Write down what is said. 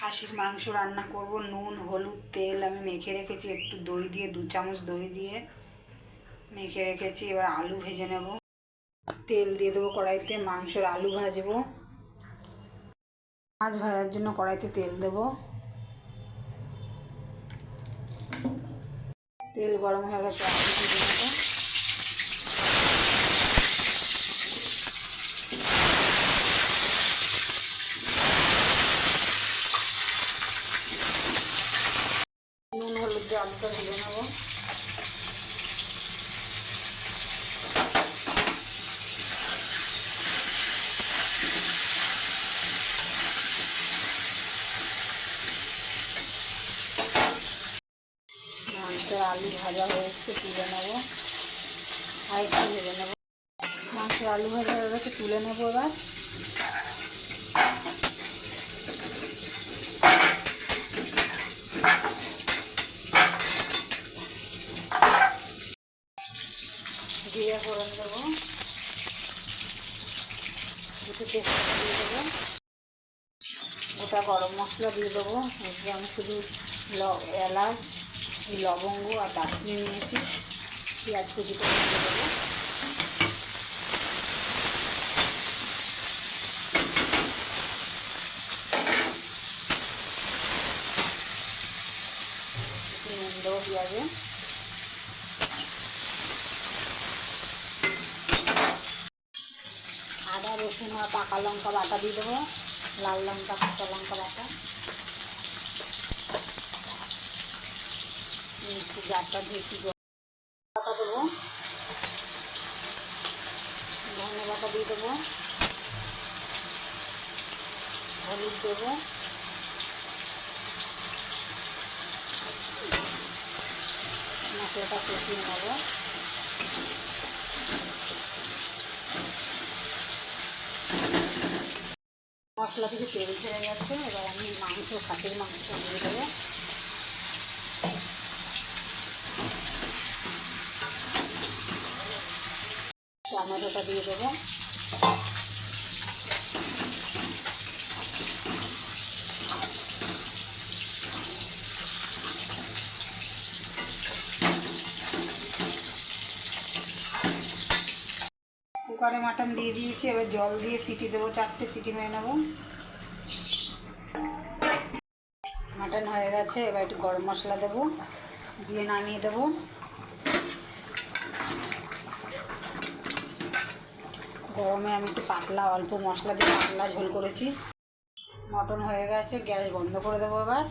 খাসির মাংস রান্না করব। নুন হলুদ তেল আমি মেখে রেখেছি, একটু দই দিয়ে 2 চামচ দই দিয়ে মেখে রেখেছি। এবার আলু ভেজে নেব। তেল দিয়ে দেবো কড়াইতে, মাংসের আলু ভাজবো। মাছ ভাজার জন্য কড়াইতে তেল দেবো। তেল গরম হয়ে গেছে, আলু ভেজে নেবো। নুন হলুদ দিয়ে আলুটা ভেজে নেবো। মাংসের আলু ভাজা হয়ে এসছে, তুলে নেবো। আর একটু ভেজে নেবো। মাংসের আলু ভাজা হয়ে গেছে, তুলে নেবো। এবার জিরে ফোড়ন দেবো, দুটো তেজপাতা দিয়ে দেবো, গোটা গরম মশলা দিয়ে দেবো। এরপরে আমি শুধু এলাচ, লবঙ্গ আর দারচিনি নিয়েছি। পেঁয়াজ কুচি করে দিয়ে দেবো। একটু নুন দেবো পেঁয়াজে। আদা রসুন আর পাকা লঙ্কা বাটা দিয়ে দেবো, লাল লঙ্কা কাঁচা লঙ্কা বাটা। একটু জারটা দিয়ে একটু বাটা দেবো, ধনে বাটা দিয়ে দেবো, হলুদ দেবো, মশলাটা কষিয়ে নেবো। মশলা থেকে তেল ছেড়ে যাচ্ছে। এবার আমি খাসির মাংসটা দিয়ে দেবো। টমেটোটা দিয়ে দেবো। কুকারে মাটন দিয়ে দিয়েছি। এবার জল দিয়ে সিটি দেবো, 4টে সিটি মেরে নেবো। মাটন হয়ে গেছে। এবার একটু গরম মশলা দেবো, দিয়ে নামিয়ে দেবো। গরমে আমি একটু পাতলা অল্প মশলা দিয়ে পাতলা ঝোল করেছি। মটন হয়ে গেছে, গ্যাস বন্ধ করে দেবো এবার।